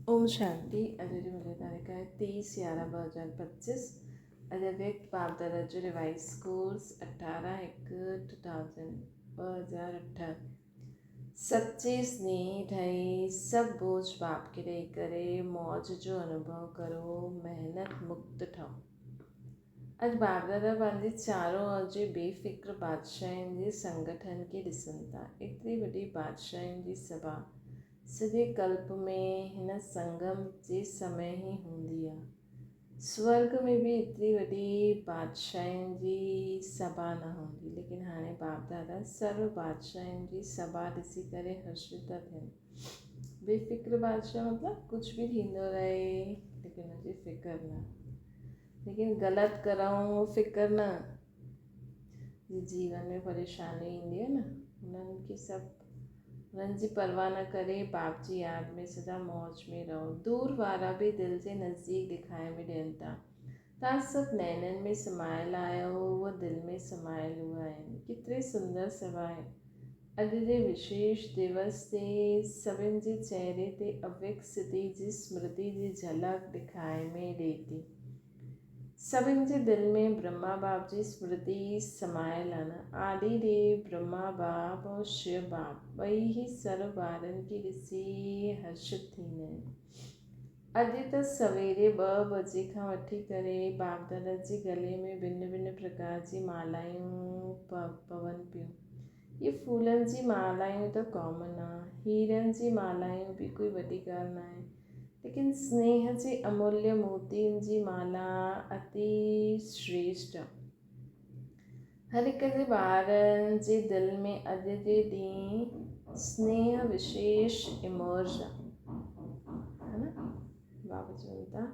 ओम शांति। अॼु जो मुंहिंजी तारीख़ आहे 30/11/2025। अॼु व्यक्त बाप दादा जो रिवाइज कोर्स 18/1/2008। सच्चे स्नेह ठही सब बोझ बाप के ॾेई करे मौज जो अनुभव करो, मेहनत मुक्त ठहो। अॼु बाप दादा पंहिंजे चारों ओर जे बेफ़िक्र बादशाहनि जे संगठन खे ॾिसनि था। एतिरी वॾी बादशाहनि जी सभा सॼे कल्प में हिन संगम जे समय ई हूंदी आहे। स्वर्ग में भी एतिरी वॾी बादशाहनि जी सभा न हूंदी, लेकिन हाणे बाप दादा सर्व बादशाहनि जी सभा ॾिसी करे हर्षित था थियनि। बेफ़िक्र बादशाह मतिलबु कुछ भी थींदो रहे लेकिन हुनजी फ़िक्र न, लेकिन ग़लति करूं फ़िक्र न। जीवन में परेशानी ईंदी आहे न, हुननि खे सभु हुननि जी परवाह न करे बाप जी यादि में सदा मौज में रहो। दूर वारा भी दिल जे नज़दीक दिखाई में ॾियनि था। तव्हां सभु नैननि में समायल आहियो, उहो दिल में समायल हुआ आहिनि। केतिरे सुंदर सभा आहे। अॼु जे विशेष दिवस ते सभिनि जे चहिरे ते अव्यक्त स्थिति जी स्मृति जी झलक दिखाई में ॾिए थी। सभिनि जे दिल में ब्रह्मा बाप जी स्मृति समायल आहिनि। आदि देव ब्रह्मा बाप और शिव बाप ॿई ही सर्व ॿारनि खे ॾिसी हर्षित थींदा आहिनि। अॼु त सवेरे 2 बजे खां वठी करे बाप दादा जे गले में भिन्न भिन्न प्रकार जी मालायूं पवनि पियूं। ये फूलनि जी मालायूं त कॉमन आहे, हीरनि जी मालायूं भी कोई वॾी ॻाल्हि न आहे, लेकिन स्नेह जे अमूल्य मोतियुनि जी माला अति श्रेष्ठ आहे। हर हिक जे ॿारनि जे दिल में अॼु जे ॾींहुं स्नेह विशेष इमर्ज आहे न। बाबा चवनि था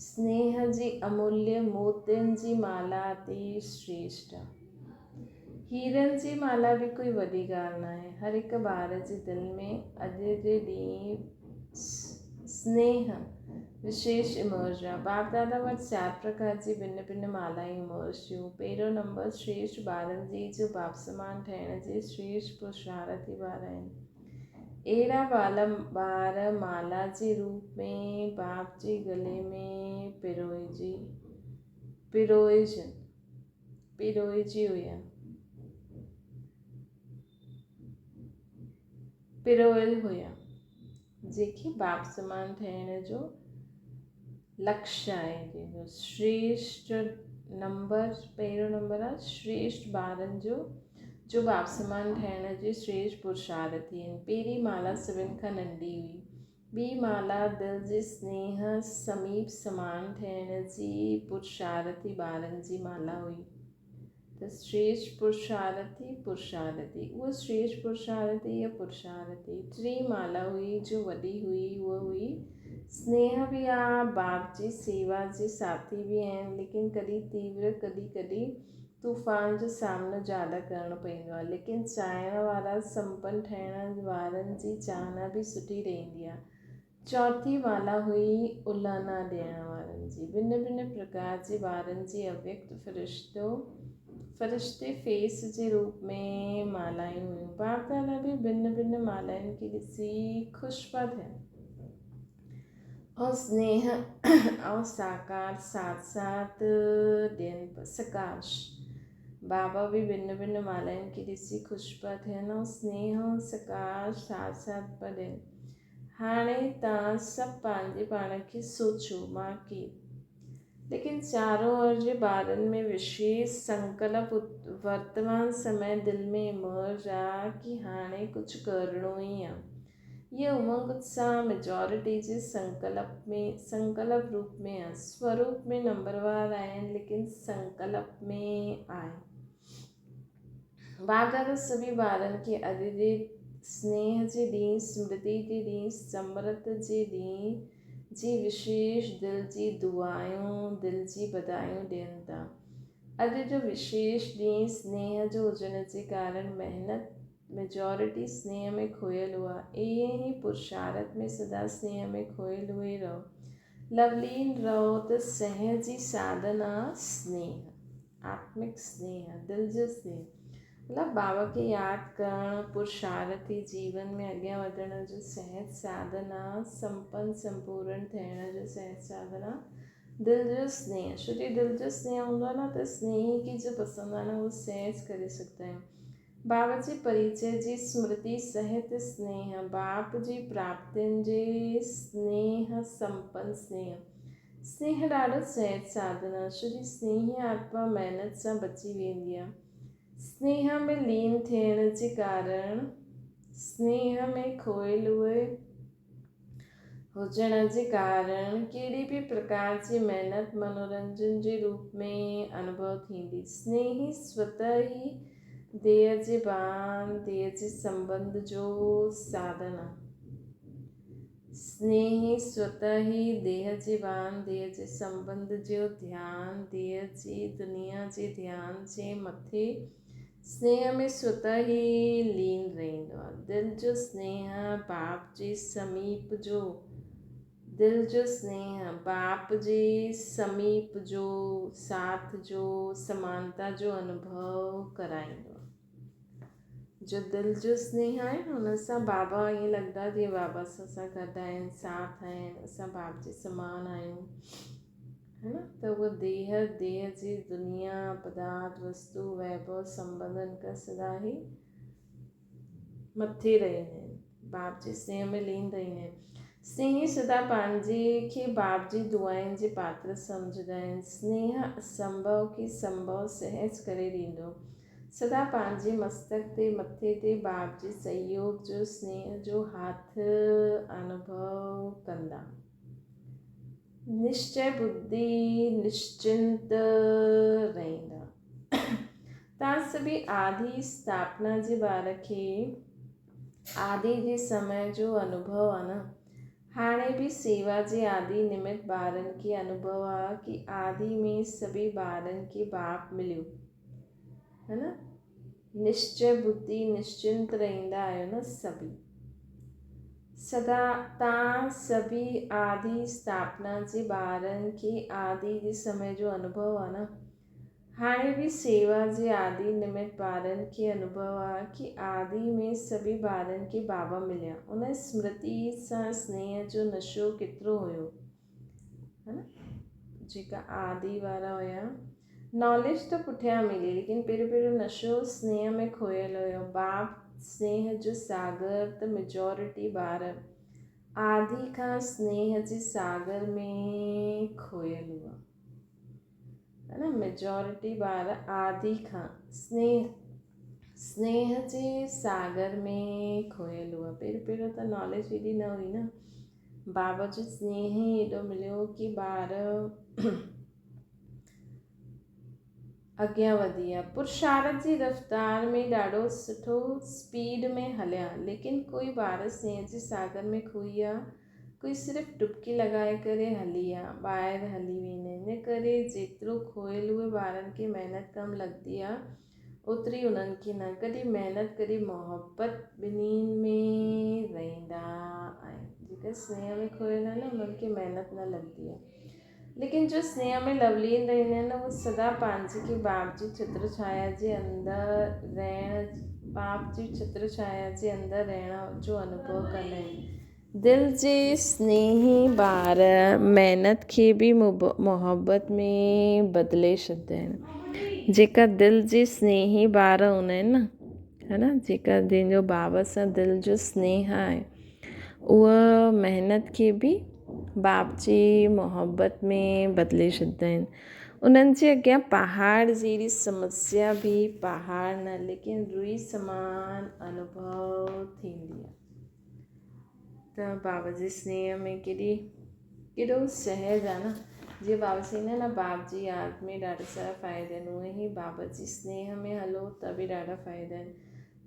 स्नेह जी अमूल्य मोतियुनि जी माला अति श्रेष्ठ आहे। हीरनि जी माला भी कोई वॾी ॻाल्हि न आहे। हर हिक ॿार जे दिल में अॼु जे ॾींहुं स्नेह विशेष इमर्ज आहे। बाप दादा वटि 4 प्रकार जी भिन्न भिन्न मालायूं इमर्ज थियूं। पहिरियों नंबर श्रेष्ठ ॿारनि जी जो बाप समान ठहिण जे श्रेष्ठ पुरुषार्थी ॿार आहिनि। अहिड़ा ॿार माला जे रूप में बाप जे गले में पिरोयल हुया, जेके बाप समान ठहिण जो लक्ष्य आहे। जंहिंजो श्रेष्ठ नंबर पहिरियों नंबर आहे श्रेष्ठ ॿारनि जो बाप समान ठहिण जे श्रेष्ठ पुरुषार्थी आहिनि। पहिरीं माला सभिनि खां नंढी हुई। ॿी माला दिल जे स्नेह समीप समान ठहिण जी पुरुषार्थी ॿारनि जी माला हुई। त श्रेष्ठ पुरुषार्थी उहा श्रेष्ठ पुरुषार्थी या पुरुषार्थी। 3 माला हुई जो वॾी हुई, उहा हुई स्नेह भी आहे, बाप जी सेवा जे साथी भी आहिनि, लेकिन कॾहिं तीव्र कॾहिं तूफ़ान जो सामनो ज़्यादा करणो पवंदो आहे। लेकिन चाहिण वारा संपन्न ठहिण वारनि जी चाहना भी सुठी रहंदी आहे। चौथी माला हुई उलाना ॾियण वारनि जी। भिन्न भिन्न प्रकार जे ॿारनि जी अव्यक्त फ़रिश्ते फेस जे रूप में मालायूं हुयूं। बाप दादा भी भिन्न भिन्न मालाउनि खे ॾिसी ख़ुशि पिया थियनि और स्नेह और साकार साथ साथ ॾियनि सकाश। बाबा भी भिन्न भिन्न मालाउनि खे ॾिसी ख़ुशि पिया थियनि और स्नेह और सकाश साथ साथ पिया ॾियनि। हाणे तव्हां सभु पंहिंजे पाण खे सोचो, मां केरु? लेकिन चारों ओर जे ॿारनि में विशेष संकल्प वर्तमान समय दिल में इमर्ज आहे कि हाणे कुछ करणो ई आहे। ये उमंग उत्साह मेजॉरिटी जे संकल्प रूप में आहे। स्वरूप में नंबरवार आहिनि, लेकिन संकल्प में आहे। बाप दादा सभी ॿारनि खे अॼु जे स्नेह जे ॾींहुं, स्मृति जे ॾींहुं, समृत जे ॾींहुं जी विशेष दिल जी दुआयूं, दिल जी बधायूं ॾियनि था। अॼु जो विशेष ॾींहुं स्नेह जो हुजण जे कारण मेहनत मेजॉरिटी स्नेह में खोयल हुआ। ईअं ई पुरुषार्थ में सदा स्नेह में खोयल हुए रहो। लवलीन रहो त सह जी साधना स्नेह, आत्मिक स्नेह, दिल जो स्नेह। मतिलबु बाबा खे यादि करणु पुरुषार्थी जीवन में अॻियां वधण जो सहज साधन आहे, संपन्न संपूर्ण थियण जो सहज साधन आहे दिलि जो स्नेह। छो कि दिलि जो स्नेह हूंदो आहे न त स्नेही की जो पसंदि आहे न उहो सहज करे सघंदा आहियूं। बाबा जी परिचय जी स्मृति सहित स्नेह, बाप जी प्राप्तियुनि जे स्नेह संपन्न स्नेह। स्नेह ॾाढो सहज साधन आहे, छो कि स्नेही आत्मा महिनत सां बची वेंदी आहे। स्नेह में लीन थियण जे कारण, स्नेह में खोयल हुजण जे कारण कहिड़ी बि प्रकार जी महिनत मनोरंजन जे रूप में अनुभव थींदी। स्नेही स्वतः ई देह जे भान, देह जे संबंध जो साधन आहे। स्नेही स्वतः ही देह जे भान, देह जे संबंध जो ध्यान, देह जी दुनिया जे ध्यान जे मथे स्नेह में स्वतः ही लीन रहंदो आहे। दिलि जो स्नेह बाप जे समीप जो, दिलि जो स्नेह बाप जे समीप जो, साथ जो, समानता जो अनुभव कराईंदो आहे। जो दिलि जो स्नेह आहे न हुन सां बाबा ईअं लॻंदो आहे जीअं बाबा सां असां गॾु आहिनि, साथ आहिनि, असां बाप जे समान आहियूं, है न। त उहा देह जी दुनिया, पदार्थ, वस्तु, वैभव, संबंधनि खां सदा ई मथे रहंदा आहिनि, बाप जे स्नेह में लीन रहंदा आहिनि। स्नेही सदा पंहिंजे खे बाप जी दुआनि जे पात्र सम्झंदा आहिनि। स्नेह असंभव खे संभव सहज करे ॾींदो। सदा पंहिंजे मस्तक ते मथे ते बाप जे सहयोग जो स्नेह जो हथ अनुभव कंदा। निश्चय बुद्धि निश्चिंत रहंदा। तव्हां सभी आदि स्थापना जे ॿार खे आदि जे समय जो अनुभव आहे न। हाणे बि सेवा जे आदि निमित्त ॿारनि खे अनुभव आहे कि आदि में सभी ॿारनि खे बाप मिलियो, है न। निश्चय बुद्धि निश्चिंत रहंदा आहियो न सभी। सदा तव्हां सभी आदि स्थापना जे ॿारनि खे आदि जे समय जो अनुभव आहे न। हाणे बि सेवा जे आदि निमित्त ॿारनि खे अनुभव आहे कि आदि में सभी ॿारनि खे बाबा मिलिया। उन स्मृति सां स्नेह जो नशो केतिरो हुयो, है न। जेका आदि वारा हुया, नॉलेज त पुठियां मिली, लेकिन पहिरियों नशो स्नेह में खोयल हुयो। बाप स्नेह जो सागर त मेजॉरिटी ॿार आदि खां स्नेह जे सागर में खोयल हुआ, है न। मेजॉरिटी ॿार आदि खां स्नेह जे सागर में खोयल हुआ। पहिरियों त नॉलेज एॾी न हुई न। बाबा जो स्नेह ई एॾो मिलियो कि ॿार अॻियां वधी विया। पुरुषार्थ जी रफ़्तार में ॾाढो सुठो स्पीड में हलिया, लेकिन कोई ॿार स्नेह जे सागर में खोई विया, कोई सिर्फ़ु डुबकी लॻाए करे हली विया, ॿाहिरि हली वेंदा आहिनि। इन करे जेतिरो खोयल उहे ॿारनि खे महिनत कम लॻंदी आहे, ओतिरी उन्हनि खे न। कॾहिं महिनत कॾहिं मोहबत ॿिन्हिनि में रहंदा आहिनि। जेका स्नेह में खोयल आहे न उन्हनि खे महिनत न लॻंदी आहे, लेकिन जो स्नेह में लवलीन रहंदा आहिनि न उहे सदा पंहिंजे खे बाप जी छत्र छाया जे अंदरि रहण जो अनुभव कंदा आहिनि। दिलि जे स्नेही ॿार महिनत खे बि मोहबत में बदिले छॾींदा आहिनि। जेका दिलि जे स्नेही ॿार हूंदा आहिनि न, है न, जेका जंहिंजो बाबा सां दिलि जो स्नेह आहे, उहा महिनत खे बि बाप जी मोहबत में बदिले छॾींदा आहिनि। उन्हनि जे अॻियां पहाड़ जहिड़ी समस्या बि पहाड़ न, लेकिन रुई समान अनुभव थींदी आहे। त बाबा जे स्नेह में केॾो सहज आहे न। जीअं बाबा चवंदा आहिनि न बाप जी यादि में ॾाढा सारा फ़ाइदा आहिनि, उहे ई बाबा जी स्नेह में हलो त बि ॾाढा फ़ाइदा आहिनि।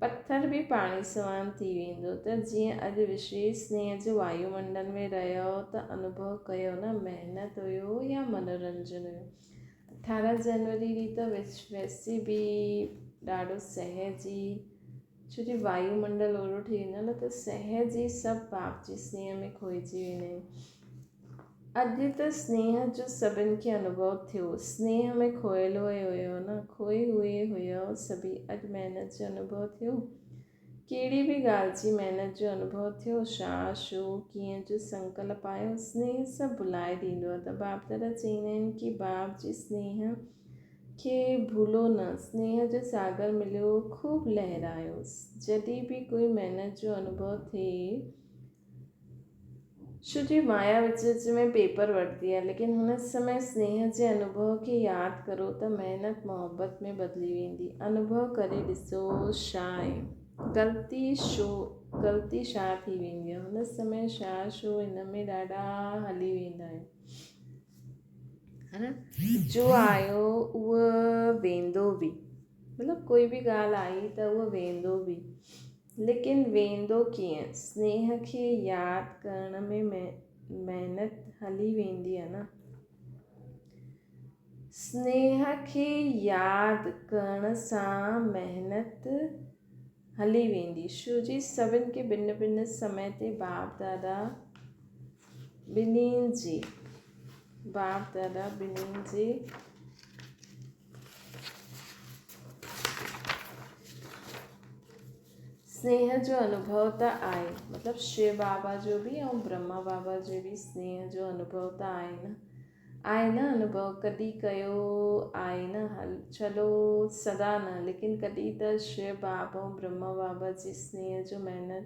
पत्थर बि पाणी समान थी वेंदो। त जीअं अॼु विशेष स्नेह जो वायुमंडल में रहियो त अनुभव कयो न, महिनत हुयो या मनोरंजन हुयो। 18 जनवरी ॾींहुं त वैसे बि ॾाढो सहज ई, छो जो वायुमंडल ओहिड़ो थी वेंदो न त सहज ई सभु बाप जे स्नेह में खोइजी वेंदा आहिनि। अॼु त स्नेह जो सभिनि खे अनुभव थियो। स्नेह में खोयल हुयो न, खोए हुए हुयो सभी। अॼु महिनत जो अनुभव थियो। कहिड़ी बि ॻाल्हि जी महिनत जो अनुभव थियो। छा छो कीअं जो संकल्प आयो, स्नेह सभु भुलाए ॾींदो आहे। त बाप दादा चवंदा आहिनि कि बाप जी स्नेह खे भूलो न। स्नेह जो सागर मिलियो, खूब लहरायो। जॾहिं बि कोई महिनत जो अनुभव थिए, छो जी माया विच विच में पेपर वठंदी आहे, लेकिन हुन समय स्नेह जे अनुभव खे यादि करो त महिनत मोहबत में बदिली वेंदी। अनुभव करे ॾिसो छा आहे, ग़लती छा थी वेंदी आहे, हुन समय छा छो हिन में ॾाढा हली वेंदा आहिनि, है न। जो आयो उहो वेंदो बि, मतिलबु कोई बि ॻाल्हि आई त उहो वेंदो बि, लेकिन वेंदो कीअं? स्नेह खे यादि करण में महिनत हली वेंदी आहे न। स्नेह खे यादि करण सां महिनत हली वेंदी। छो जी सभिनि खे भिन्न भिन्न समय ते बाप दादा ॿिन्हिनि जे स्नेह जो अनुभव त आहे। मतिलबु शिव बाबा जो बि ऐं ब्रह्मा बाबा जो बि स्नेह जो अनुभव त आहे न अनुभव। कॾहिं कयो आहे न, चलो सदा न, लेकिन कॾहिं त शिव बाबा ऐं ब्रह्मा बाबा जी स्नेह जो महिनत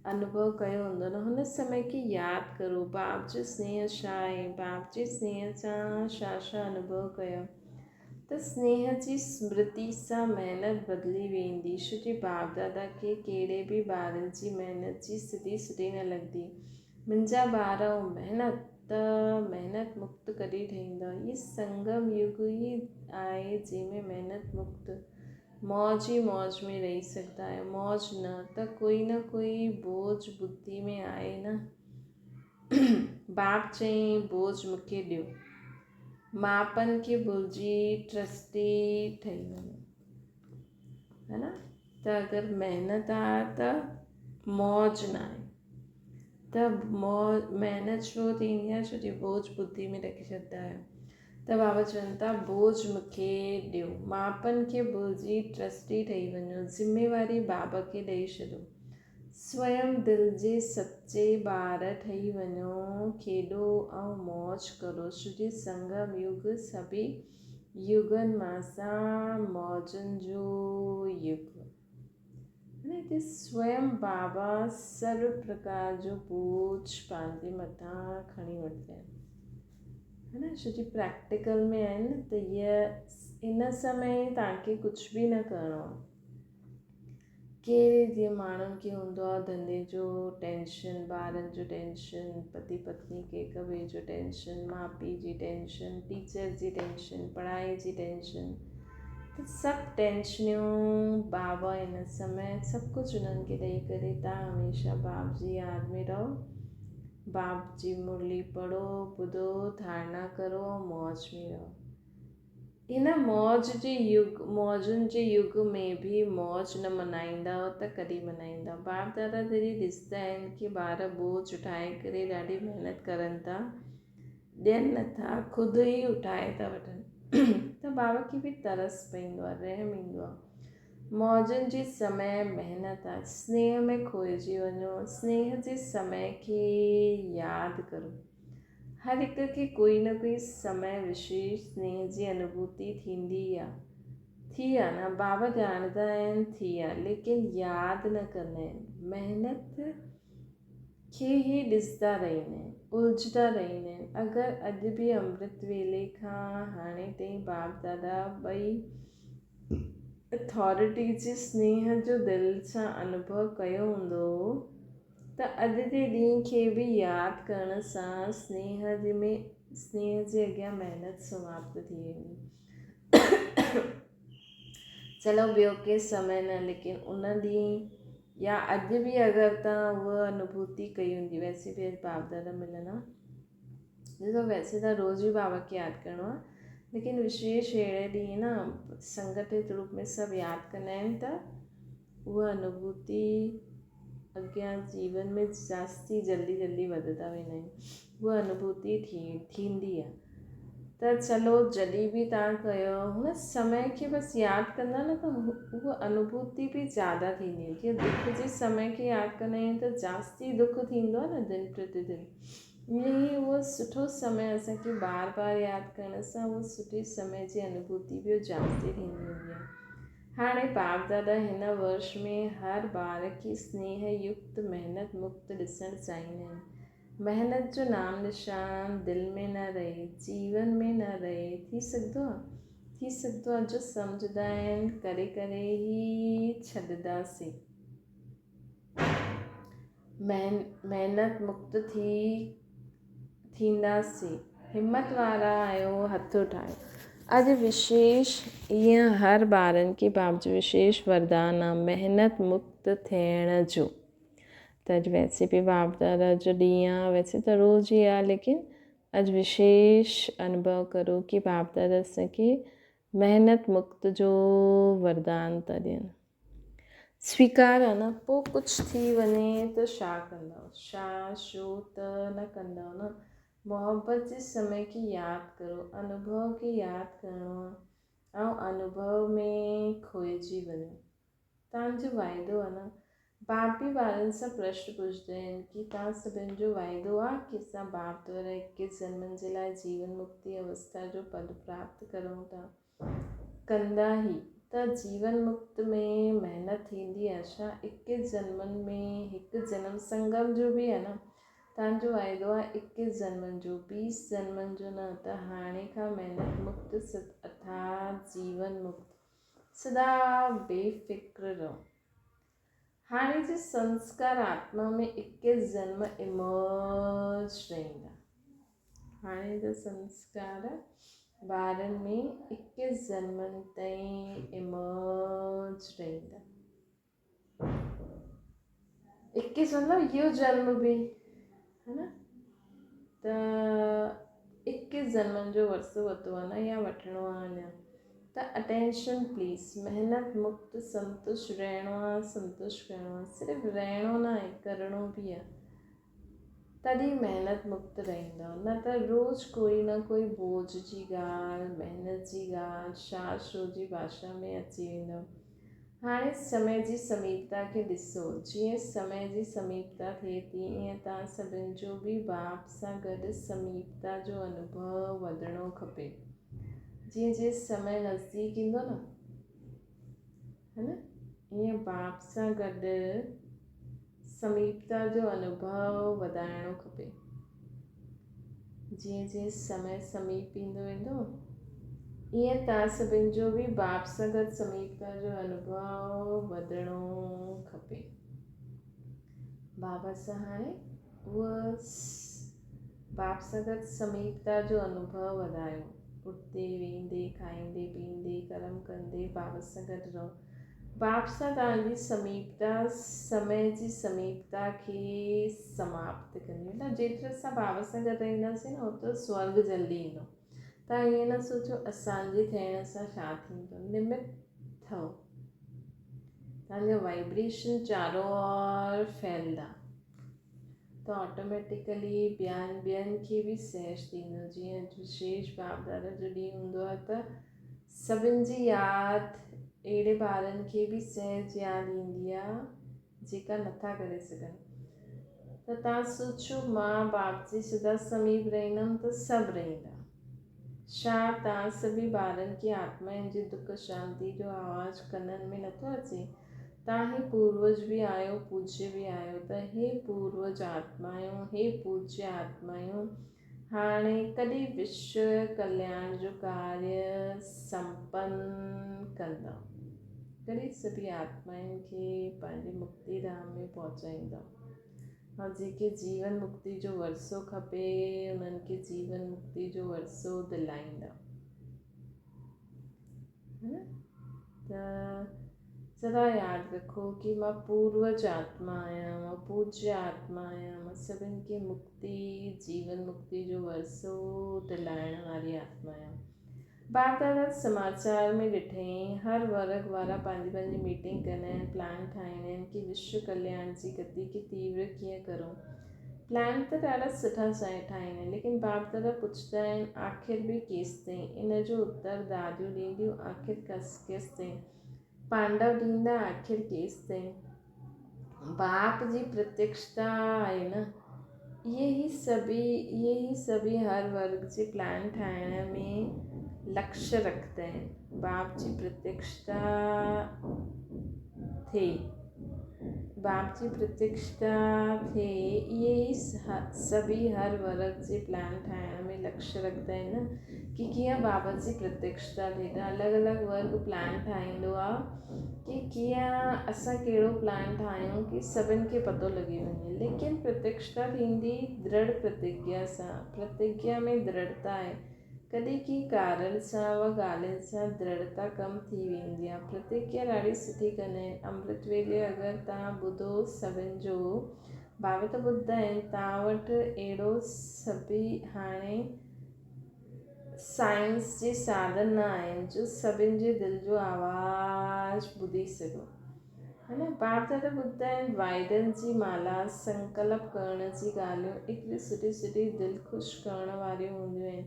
अनुभव कयो हूंदो न। हुन समय खे यादि करो, बाप जो स्नेह छा आहे, बाप जे स्नेह सां छा छा अनुभव कयो, त स्नेह जी स्मृति सां महिनत बदिली वेंदी। छो जी बाप दादा खे कहिड़े बि ॿारनि जी महिनत जी स्थिति सुठी न लॻंदी। मुंहिंजा ॿार ऐं महिनत मुक्त कॾहिं ठहींदा। इहे संगम युग ई आहे जंहिंमें महिनत मुक्त मौज ई मौज में रही सघंदा आहियो। मौज न त कोई बोझ बुद्धि में आहे न। बाप चई बोझ मूंखे ॾियो, मापन खे भुलिजी ट्रस्टी ठही वञो, है न। त अगरि महिनत आहे त मौज न आहे, त महिनत छो थींदी आहे? छो जी बोझ बुद्धि में रखी छॾंदा आहियो। त बाबा चवनि था बोझ मूंखे ॾियो, मापन खे भुलिजी ट्रस्टी ठही वञो, ज़िम्मेवारी बाबा खे ॾेई छॾो, स्वयं दिलि जे सचे ॿार ठही वञो, खेॾो ऐं मौज करो। छो जी संगम युग सभी युगनि मां सां मौजनि जो युग। हिते स्वयं बाबा सर्व प्रकार जो बोझ पंहिंजे मथां खणी वठंदा आहिनि, है न। छो जी प्रैक्टिकल में आहिनि त इन समय तव्हांखे कुझु बि न करिणो आहे। कहिड़े जीअं माण्हुनि खे हूंदो आहे धंधे जो टेंशन, ॿारनि जो टेंशन, पति पत्नी के हिक ॿिए जो टेंशन, माउ पीउ जी टेंशन, टीचर जी टेंशन, पढ़ाई जी टेंशन, त सभु टेंशनियूं बाबा हिन समय सभु कुझु उन्हनि खे ॾेई करे तव्हां हमेशह बाप जी यादि में रहो, बाप जी मुरली पढ़ो, ॿुधो, धारणा करो, मौज में रहो। इन मौजुनि जे युग में बि मौज न मल्हाईंदा त कॾहिं मल्हाईंदा? बाप दादा जॾहिं ॾिसंदा आहिनि कि ॿार बोझ उठाए करे ॾाढी महिनत करनि था, ॾियनि नथा, ख़ुदि ई उठाए था वठनि, त बाबा खे बि तरस पईंदो आहे, रहम ईंदो आहे। मौजनि जे समय महिनत आहे, स्नेह में खोइजी वञो, स्नेह जे समय खे यादि करो। हर हिक खे कोई न कोई समय विशेष स्नेह जी अनुभूति थी आहे न। बाबा ॼाणंदा आहिनि थी आहे, लेकिन यादि न कंदा आहिनि। महिनत खे ई ॾिसंदा रहंदा आहिनि, उलझंदा रहंदा आहिनि। अगरि अॼु बि अमृत वेले खां हाणे ताईं बाप दादा ॿई अथॉरिटी जे स्नेह जो दिलि सां अनुभव कयो हूंदो, त अॼु जे ॾींहं खे बि यादि करण सां स्नेह जे अॻियां महिनत समाप्त थी वेंदी। चलो ॿियो के समय न, लेकिन उन ॾींहुं या अॼु बि अगरि तव्हां उहा अनुभूति कई हूंदी, वैसे बि अॼु बाप दादा मिलंदा, ॾिसो वैसे त रोज़ बि बाबा खे यादि करिणो आहे, लेकिन विशेष अहिड़े ॾींहुं न संगठित रूप में सभु यादि कंदा आहिनि, त उहा अनुभूति अॻियां जीवन में जास्ती जल्दी वधंदा वेंदा आहियूं। उहा अनुभूति थींदी आहे। त चलो जॾहिं बि तव्हां कयो हुन समय खे बसि यादि कंदा न त उहा अनुभूति बि ज़्यादा थींदी आहे। जीअं दुख जे समय खे यादि कंदा आहियूं त जास्ती दुख थींदो आहे न दिन प्रतिदिन। ईअं ई उहो सुठो समय असांखे बार बार यादि करण सां उहो सुठे समय जी अनुभूति बि जास्ती थींदी हूंदी आहे। हाणे बाप दादा हिन वर्ष में हर ॿार खे स्नेह युक्त महिनत मुक्त ॾिसणु चाहींदा आहिनि। महिनत जो नाम निशान दिलि में न रहे, जीवन में न रहे, थी सघंदो आहे जो सम्झंदा आहिनि करे करे ई छॾंदासीं। महिनत मुक्त थींदासीं। हिमत वारा आहियो, हथ उठायो। अॼु विशेष ईअं हर ॿारनि खे बाप जो विशेष वरदान आहे महिनत मुक्त थियण जो। त अॼु वैसे भी बाप दादा जो ॾींहुं आहे, वैसे त रोज़ ई आहे, लेकिन अॼु विशेष अनुभव करो कि बाप दादा असांखे महिनत मुक्त जो वरदान था ॾियनि। स्वीकार आहे न, पोइ कुझु थी वञे त छा कंदव, छो त न कंदव न। मोहब्बत जे समय खे यादि करो, अनुभव खे यादि करिणो आहे ऐं अनुभव में खोइजी वञो। तव्हांजो वाइदो आहे न। बाप बि ॿारनि सां प्रश्न पुछंदा आहिनि कि तव्हां सभिनि जो वाइदो आहे कि असां बाप द्वारा 21 जन्मनि जे लाइ जीवन मुक्ति अवस्था जो पद प्राप्त करूं था। कंदा ई त जीवन मुक्त में महिनत थींदी आहे छा? 21 जन्मनि में हिकु जन्म संगम जो बि आहे न। तव्हांजो वाइदो आहे 21 जन्मनि जो, 20 जन्मनि जो न। त हाणे खां महिनत मुक्त अर्थात जीवन मुक्त सदा बेफ़िक्र रहो। हाणे जे संस्कार आत्मा में 21 जन्म इमर्ज रहंदा। हाणे जा संस्कार ॿारनि में 21 जन्मनि ताईं इमर्ज रहंदा। 21 मतलब इहो जन्म बि है न। त 21 जन्मनि जो वरसो वरितो आहे न, या वठिणो आहे अञा। त अटेंशन प्लीज़, महिनत मुक्त संतुष्ट रहणो आहे, संतुष्ट करिणो आहे। सिर्फ़ु रहणो न आहे, करिणो बि आहे। तॾहिं महिनत मुक्त रहंदव, न त रोज़ु कोई न कोई बोझ जी ॻाल्हि, महिनत जी ॻाल्हि, छो जी भाषा में अची वेंदव। हाणे समय जी समीपता खे ॾिसो। जीअं समय जी समीपता थिए थी ईअं तव्हां सभिनि जो बि बाप सां गॾु समीपता जो अनुभव वधणो खपे। जीअं जीअं समय नज़दीक ईंदो न, है न, ईअं बाप सां गॾु समीपता जो अनुभव वधाइणो खपे। जीअं जीअं समय समीप ईंदो वेंदो ईअं तव्हां सभिनि जो बि बाप सां गॾु समीपता जो अनुभव वधणो खपे। बाबा सां हाणे उहा बाप सां गॾु समीपता जो अनुभव वधायो। उठंदे वेंदे खाईंदे पीअंदे कर्म कंदे बाप सां गॾु रहो। बाप सां तव्हांजी समीपता समय जी समीपता खे समाप्त कंदी। मतलब जेतिरे असां बाप सां गॾु रहंदासीं न ओतिरो स्वर्ग जल्दी ईंदो। तव्हां ईअं न सोचो असांजे थियण सां छा थींदो। निमित ठहो, तव्हांजो वाइब्रेशन चारों ओर फैलंदा त ऑटोमेटिकली ॿियनि खे बि सहज थींदो। जीअं विशेष बाप दादा जो ॾींहुं हूंदो आहे त सभिनि जी यादि अहिड़े ॿारनि खे बि सहज यादि ईंदी आहे जेका नथा करे सघनि। त तव्हां सोचो मां बाप जी सदा समीप रहंदमि त सभु रहंदा। छा तव्हां सभी ॿारनि खे आत्माउनि जे दुख शांति जो आवाज़ कननि में नथो अचे? तव्हां ही पूर्वज बि आहियो, पूज्य बि आहियो। त हे पूर्वज आत्माऊं, हे पूज्य आत्माऊं, हाणे कॾहिं विश्व कल्याण जो कार्य संपन्न कंदव। कॾहिं सभी आत्माउनि खे पंहिंजे मुक्ति धाम में पहुचाईंदव। और जेके जीवन मुक्ति जो वरसो खपे उन्हनि खे जीवन मुक्ति जो वरसो दिलाईंदा, है न। त सदा यादि रखो कि मां पूर्वज आत्मा आहियां, मां पूज्य आत्मा आहियां, मां सभिनि खे मुक्ति जीवन मुक्ति जो वरसो दिलाइण वारी आत्मा आहियां। बाप दादा समाचार में ॾिठईं हर वर्ग वारा पंहिंजी पंहिंजी मीटिंग कंदा आहिनि, प्लान ठाहींदा आहिनि कि विश्व कल्याण जी गति खे तीव्र कीअं करूं। प्लान त ॾाढा सुठा ठाहींदा आहिनि, लेकिन बाप दादा पुछंदा आहिनि आख़िर बि केसि ताईं। इन जो उत्तर दादियूं ॾींदियूं, आख़िर केसि ताईं। पांडव ॾींदा, आख़िर केसि ताईं। बाप जी प्रत्यक्षता आहे न। ये ही सभी हर वर्ग जे प्लान ठाहिण में लक्ष्य रखते हैं। बाप जी प्रत्यक्षता थे ये ही सभी हर वर्ग जे प्लान ठाहिण में लक्ष्य रखंदा आहिनि न कि कीअं बाबा जी प्रत्यक्षता थिए। त अलॻि अलॻि वर्ग प्लान ठाहींदो आहे कि कीअं असां कहिड़ो प्लान ठाहियूं कि सभिनि खे पतो लॻी वञे। लेकिन प्रत्यक्षता थींदी दृढ़ प्रतिज्ञा सां। प्रतिज्ञा में दृढ़ता आहे। कॾहिं की कारण सां व ॻाल्हियुनि सां दृढ़ता कम थी वेंदी आहे। प्रतिज्ञा ॾाढी सुठी कंदा आहिनि। अमृत वेले अगरि तव्हां ॿुधो सभिनि जो, बाबा त ॿुधंदा आहिनि, तव्हां वटि अहिड़ो सभी हाणे साइंस जे साधन न आहिनि जो सभिनि जे दिलि जो आवाज़ु ॿुधी सघो, है न। बाप दादा ॿुधंदा आहिनि वाइदनि जी माला, संकल्प करण जी ॻाल्हियूं एतिरी सुठी सुठी दिलि ख़ुशि करण वारियूं हूंदियूं आहिनि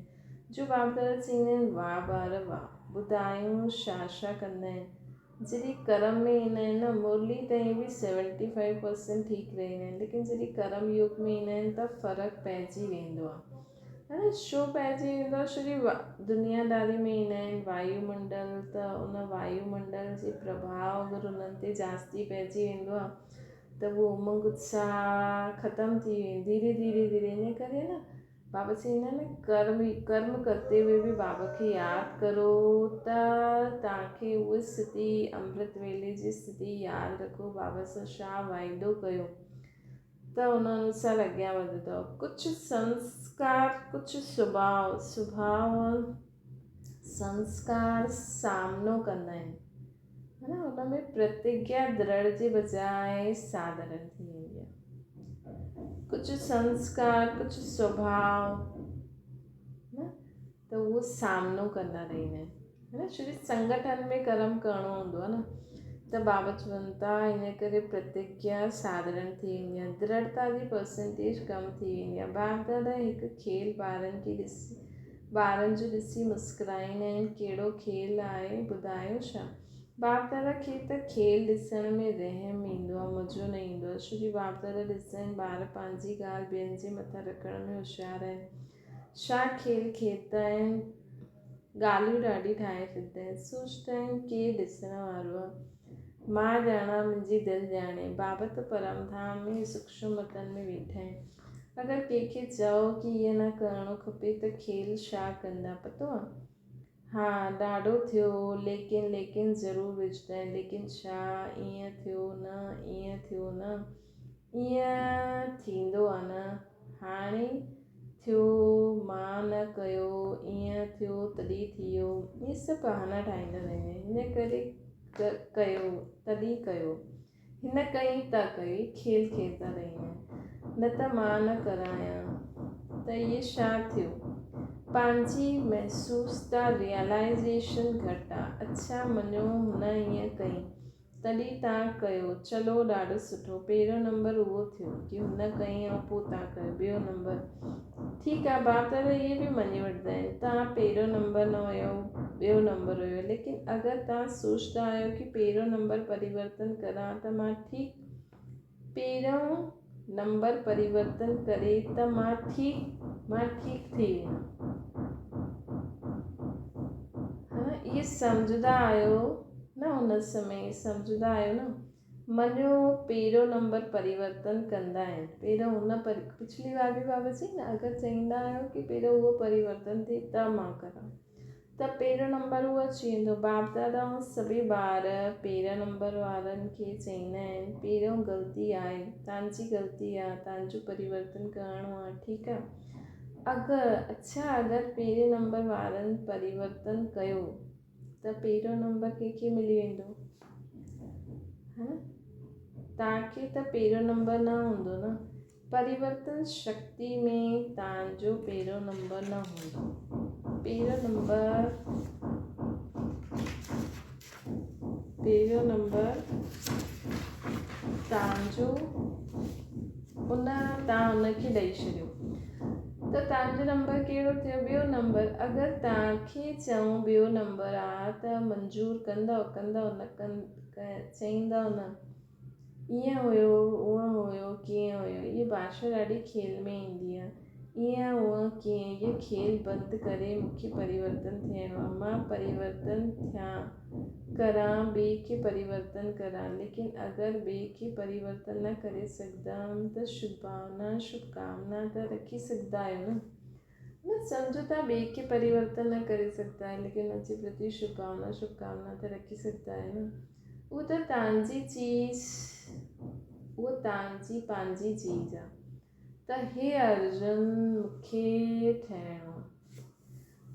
जो बाप दादा चवंदा आहिनि वाह ॿार वाह। ॿुधायूं छा कंदा आहिनि। जॾहिं कर्म में ईंदा आहिनि न, मुरली ताईं बि 75% ठीकु रहंदा आहिनि, लेकिन जॾहिं कर्म योग में ईंदा आहिनि त फ़र्क़ु पइजी वेंदो आहे, है न। छो पइजी वेंदो आहे? छोकी दुनियादारी में ईंदा आहिनि, वायुमंडल, त उन वायुमंडल जे प्रभाव अगरि उन्हनि ते जास्ती पइजी वेंदो आहे त उहो उमंग उत्साह ख़तमु थी वेंदी धीरे धीरे। इन करे न बाबा चवंदा आहिनि कर्म करते हुए बि बाबा खे यादि करो त तव्हांखे उहा स्थिति, अमृत वेले जी स्थिति यादि रखो। बाबा सां छा वाइदो कयो त उन अनुसार अॻियां वधंदव। कुझु संस्कार, कुझु सुभाउ संस्कार सामनो कंदा आहिनि, है न। उन में प्रतिज्ञा दृढ़ जे बजाय साधारण थी वेंदी आहे। कुझु संस्कार, कुझु स्वभाव न, त उहो सामनो कंदा रहंदा आहिनि, है न। छो संगठन में कर्म करिणो हूंदो आहे न, त बाबा चवनि था इन करे प्रतिज्ञा साधारण थी वेंदी आहे, दृढ़ता जी परसेंटेज कम थी वेंदी आहे। बाप दादा हिकु खेल ॿारनि जो ॾिसी मुस्कुराईंदा आहिनि। कहिड़ो खेल आहे ॿुधायो छा? बाप दादा खे त खेल ॾिसण में रहम ईंदो आहे, मज़ो न ईंदो आहे। छो कि बाप दादा ॾिसंदा आहिनि ॿार पंहिंजी ॻाल्हि ॿियनि जे मथां रखण में होशियारु आहिनि। छा खेल खेॾंदा आहिनि, ॻाल्हियूं ॾाढी ठाहे छॾंदा आहिनि। सोचंदा आहिनि केरु ॾिसण वारो आहे, मां ॼाणा मुंहिंजी दिलि ॼाणे। बाबा त परमधाम में सूक्ष्म मतनि में वेठा आहिनि। अगरि कंहिंखे चओ कि ईअं न करिणो खपे त खेल छा कंदा पतो आहे? हा ॾाढो थियो, लेकिन ज़रूरु विझंदा आहिनि। लेकिन छा ईअं थियो न, ईअं थींदो आहे न, हाणे थियो, मां न कयो, ईअं थियो तॾहिं थियो। इहे सभु बहाना ठाहींदा रहंदा आहिनि। हिन करे कयो तॾहिं कयो, हिन कई त कई, खेल खेॾंदा रहंदा आहिनि। न त मां न करायां त इहे छा थियो? पंहिंजी महसूसता रियलाइज़ेशन घटि आहे। अच्छा मञो हुन ईअं कई तॾहिं तव्हां कयो, चलो ॾाढो सुठो। पहिरियों नंबर उहो थियो कि हुन कई ऐं पोइ तव्हां कयो। ॿियो नंबर ठीकु आहे, बाप दादा इहे बि मञी वठंदा आहिनि। तव्हां पहिरियों नंबर न हुयो, ॿियो नंबर हुयो, लेकिन अगरि तव्हां सोचंदा आहियो कि पहिरियों नंबर परिवर्तन करां त मां ठीकु, पहिरियों नंबर परिवर्तन करे त मां ठीकु थी वेंदमि, है न। इहे सम्झंदा आहियो न, हुन समय सम्झंदा आहियो न। मञो पहिरियों नंबर परिवर्तन कंदा आहिनि, पहिरियों हुन पिछली बार बि बाबा चई न, अगरि चवंदा आहियो कि पहिरियों उहो परिवर्तन थिए त मां करां त पहिरियों नंबर उहो अची वेंदो। बाप दादा ऐं सभी ॿार पहिरियों नंबर वारनि खे चवंदा आहिनि पहिरियों ग़लती आहे, तव्हांजी ग़लती आहे, तव्हांजो परिवर्तन करिणो आहे, ठीकु आहे। अगरि पहिरें नंबर वारनि परिवर्तन कयो त पहिरियों नंबर कंहिंखे मिली वेंदो, है न। तव्हांखे त पहिरियों नंबर न हूंदो न। परिवर्तन शक्ति में तव्हांजो पहिरियों नंबर न हूंदो। पहिरियों नंबर पहिरियों नंबर तव्हांजो उन तव्हां उनखे ॾेई छॾियो त तव्हांजो नंबर कहिड़ो थियो? ॿियो नंबर। अगरि तव्हांखे चऊं ॿियो नंबर आहे त मंज़ूरु कंदव न चईंदव न? ईअं हुयो, उअं हुयो, कीअं हुयो? इहा भाषा ॾाढी खेल में ईंदी आहे। ईअं हूअं कीअं, इहो खेल बंदि करे मूंखे परिवर्तन थियणो आहे। मां परिवर्तन करां, ॿिए खे परिवर्तन करां। लेकिन अगरि ॿिए खे परिवर्तन न करे सघंदमि त शुभकामना त रखी सघंदा आहियो न सम्झो तव्हां ॿिए खे परिवर्तन न करे सघंदा आहियो, लेकिन उनजे प्रति शुभकामना त रखी सघंदा आहियो न। उहा त तव्हांजी चीज़, उहा तव्हांजी पंहिंजी चीज़ आहे। त हे अर्जुन, मूंखे ठहिणो आहे।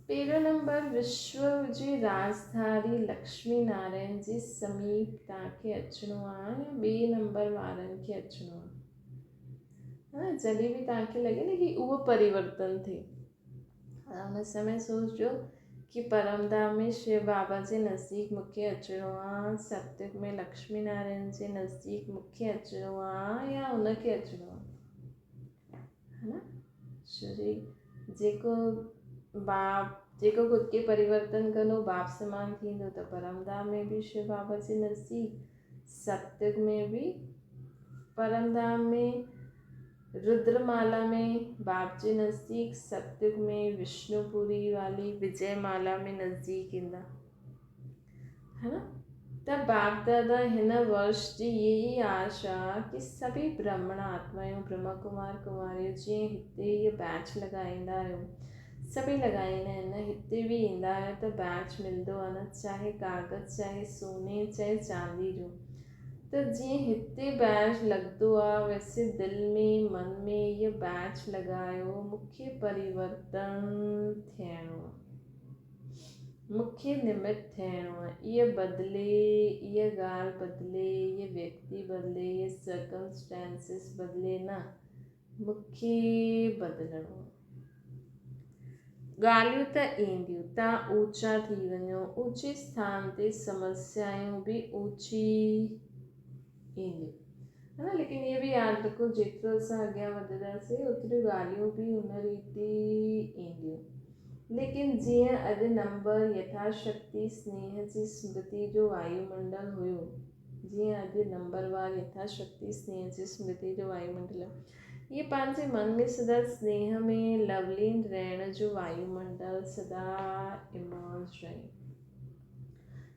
पहिरियों नंबर, विश्व जी राजधानी लक्ष्मी नारायण जे समीप तव्हांखे अचिणो आहे या ॿिए नंबर वारनि खे अचिणो आहे? हा, जॾहिं बि तव्हांखे लॻे न कि उहो परिवर्तन थिए, हुन समय सोचिजो कि परमधाम में शिव बाबा जे नज़दीक मूंखे अचिणो आहे, सत्युग में लक्ष्मी नारायण जे नज़दीक मूंखे अचिणो आहे या उनखे अचिणो आहे, है न? जेको ख़ुदि खे परिवर्तन कंदो बाप समान थींदो त परमधाम में बि शिव बाबा जे नज़दीक, सत्युग में बि परमधाम में, रुद्रमाला में बाप जे नज़दीक, सत्युग में विष्णुपुरी वाली विजय माला में नज़दीक ईंदा, है न? त बाप दादा हिन वर्ष जी यही आशा कि सभी ब्राह्मण आत्मायूं, ब्रह्मा कुमार कुमारियूं जीअं हिते इहे बैच लॻाईंदा आहियो, सभई लॻाईंदा आहिनि न, हिते बि ईंदा आहियो त बैच मिलंदो आहे न, चाहे कागज़, चाहे सोने, चाहे चांदी जो। त जीअं हिते बैच लॻंदो आहे, वैसे दिलि में, मन में इहो बैच लॻायो, मूंखे परिवर्तन थियणो आहे, मूंखे निमित थियणो आहे। इहा बदिले, इहा ॻाल्हि बदिले, इहा व्यक्ति बदिले, इहे सर्कमस्टेंसिस बदिले न, मूंखे बदिलणो आहे। ॻाल्हियूं त ईंदियूं, तव्हां ऊचा थी वञो, ऊचे स्थान ते समस्याऊं बि ऊची ईंदियूं, है न? लेकिन इहे बि यादि रखो, जेतिरो असां अॻियां वधंदासीं ओतिरियूं ॻाल्हियूं बि हुन रीति ईंदियूं। लेकिन जीअं अॼु नंबर यथाशक्ति स्नेह जी स्मृति जो वायुमंडल हुयो, जीअं अॼु नंबरवार यथाशक्ति स्नेह जी स्मृति जो वायुमंडल, ये पंहिंजे मन में सदा स्नेह में लवलीन रहण जो वायुमंडल सदा इमर्ज रहे।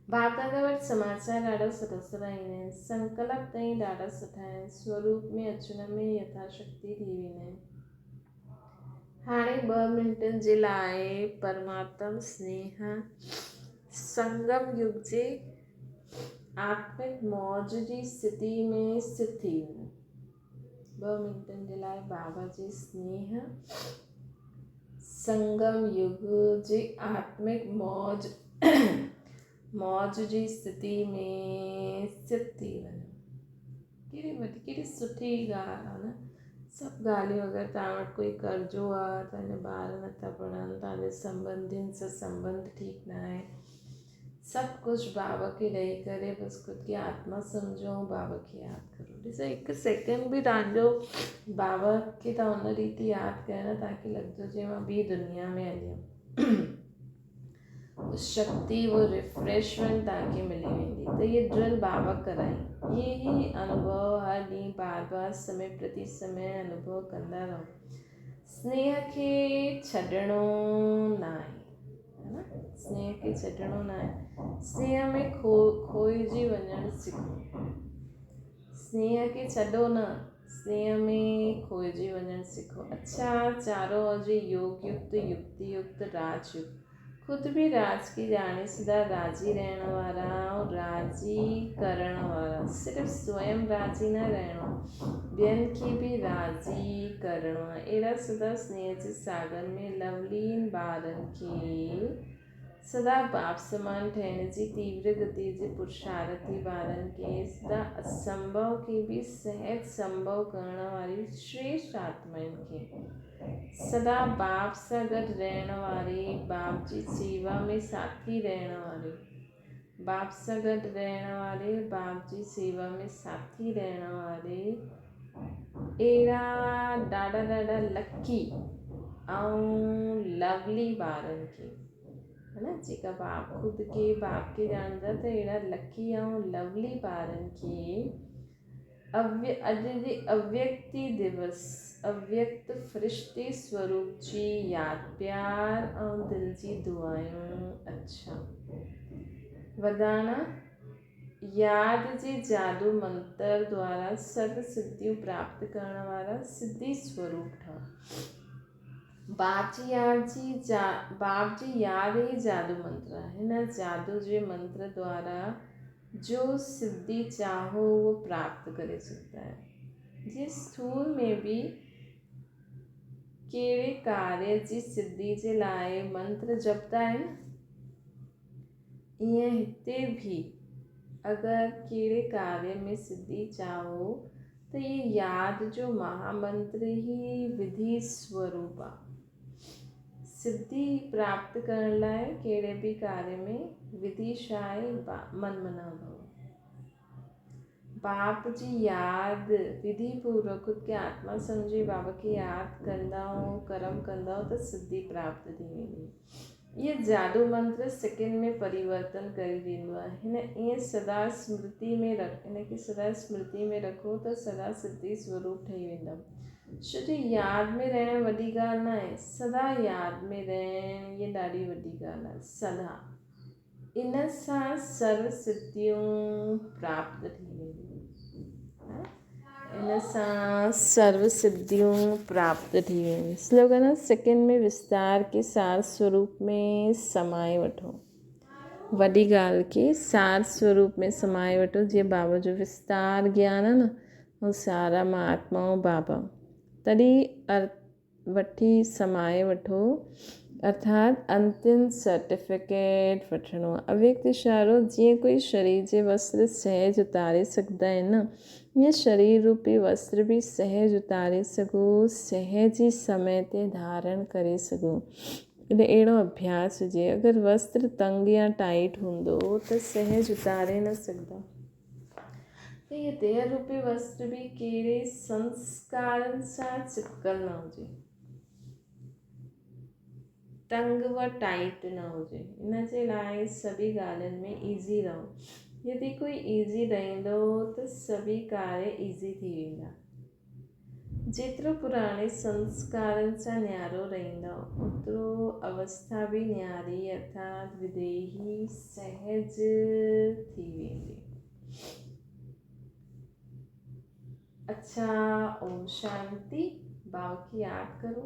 बाप दादा वटि समाचार ॾाढा सुठा ईंदा आहिनि, संकल्प ताईं ॾाढा सुठा आहिनि, स्वरूप में अचण में यथाशक्ति थी वेंदा आहिनि। हाणे 2 मिंटनि जे लाइ परमात्मा स्नेह संगम युग जे आत्मिक मौज जी स्थिति में स्थित थी वञो। 2 मिंटनि जे लाइ बाबा जे स्नेह संगम युग जे आत्मिक मौज जी स्थिति में स्थित थी वञो। कहिड़ी सुठी ॻाल्हि आहे न। सभु ॻाल्हियूं, अगरि तव्हां वटि कोई कर्ज़ो आहे, तव्हांजा ॿार नथा पढ़नि, तव्हांजे संबंधियुनि सां संबंध ठीकु न आहे, सभु कुझु बाबा खे ॾेई करे बसि ख़ुदि खे आत्मा सम्झो, बाबा खे यादि करो। ॾिसो, 1 सेकेंड बि तव्हांजो बाबा खे तव्हां हुन रीति यादि कयो न, तव्हांखे लॻंदो जीअं मां ॿी दुनिया में हली आहियां। शक्ति, वो रिफ्रेशमेंट तव्हांखे मिली वेंदी। त ये ड्रिल बाबा कराई, ये ही अनुभव हर ॾींहुं बार बार समय प्रति समय अनुभव कंदा रहो। स्नेह खे छॾणो न आहे, है न? स्नेह खे छॾणो न आहे। स्नेह में खोइजी वञणु सिखो। स्नेह खे छॾो न, स्नेह में खोइजी वञणु सिखो। अच्छा, चारों ओर जी योग युक्त, युक्ति युक्त, राजयुक्त, ख़ुदि बि राज की ॼाणे सदा राज़ी रहण वारा ऐं राज़ी करण वारा। सिर्फ़ु स्वयं राज़ी न रहणो, ॿियनि खे बि राज़ी करणो आहे। अहिड़ा सदा स्नेह जे सागर में लवलीन ॿारनि खे, सदा बाप समान ठहिण जी तीव्र गति जे पुरुषार्थी ॿारनि खे, सदा असंभव खे बि सहज संभव करण वारी श्रेष्ठ आत्माउनि खे, सदा बाप सां गॾु रहण वारे, बाप जी सेवा में साथी रहण वारे, बाप सां गॾु रहण वारे, बाप जी सेवा में साथी रहण वारे, अहिड़ा ॾाढा ॾाढा लकी ऐं लवली ॿारनि खे, है न, जेका बाप ख़ुदि खे बाप खे ॼाणंदा, त अहिड़ा लकी ऐं लवली ॿारनि खे अॼु जे अव्यक्ति दिवस, अव्यक्त फ़रिश्ते स्वरूप जी यादि, प्यार ऐं दिलि जी दुआयूं। अच्छा, वरदान। यादि जे जादू मंत्र द्वारा सर्व सिद्धियूं प्राप्त करण वारा सिद्धि स्वरूप ठहो। बाप जी यादि ही जादू मंत्र आहे। हिन जादू जे मंत्र द्वारा जो सिद्धि चाहो वो प्राप्त करे सघंदा आहियो। जीअं स्थूल में बि कहिड़े कार्य जी सिद्धि जे लाइ मंत्र जपदा आहिनि, ईअं हिते भी अगरि कहिड़े कार्य में सिद्धि चाहो त ये यादि जो महामंत्र ही विधि स्वरूप आहे। सिद्धि प्राप्त करण लाइ कहिड़े बि कार्य में विधि छा आहे? मनमना भव। बाप जी यादि विधि पूर्वक ख़ुदि खे आत्मा सम्झी बाबा खे यादि कंदा कर्म कंदा त सिद्धि प्राप्त थी वेंदी। ये जादू मंत्र सेकंड में परिवर्तन करे ॾींदो आहे। हिन ईअं सदा स्मृति में हिनखे सदा स्मृति में रखो त सदा सिद्धि स्वरूप ठही वेंदव। छो जो यादि में रहणु वॾी ॻाल्हि न आहे, सदा यादि में रहणु ये ॾाढी वॾी ॻाल्हि आहे। सदा इन सां सर्व सिद्धियूं प्राप्त थी वेंदियूं, इन सां सर्व सिद्धियूं प्राप्त थी वेंदियूं। स्लोगन सेकंड में विस्तार के सार स्वरूप में समाए वठो। वॾी ॻाल्हि खे सार स्वरूप में समाए वठो। जीअं बाबा जो विस्तार ज्ञान आहे न, उहो सारा मां आत्मा ऐं बाबा, तॾहिं वठी समाए वठो, अर्थात अंतिम सर्टिफिकेट वठिणो आहे। अव्यक्त इशारो, जीअं कोई शरीर जे वस्त्र सहज उतारे सघंदा आहिनि न, ईअं शरीर रूपी वस्त्र बि सहज उतारे सघो, सहज ई समय ते धारण करे सघो। अहिड़ो अभ्यास हुजे। अगरि वस्त्र तंग या टाइट हूंदो त सहज उतारे न सघंदा। त इहे देह रूपी वस्त्र बि कहिड़े संस्कारनि सां चिपकल न हुजे, तंग व टाइट न हुजे। इन जे लाइ सभी ॻाल्हियुनि में ईज़ी रहो। यदि कोई ईज़ी रहंदो त सभी कार्य ईज़ी थी वेंदा। जेतिरो पुराणे संस्कारनि सां न्यारो रहंदा ओतिरो अवस्था बि न्यारी अर्थात विदेही सहज थी वेंदी। अच्छा, ओम शांति। बाबा की याद करो।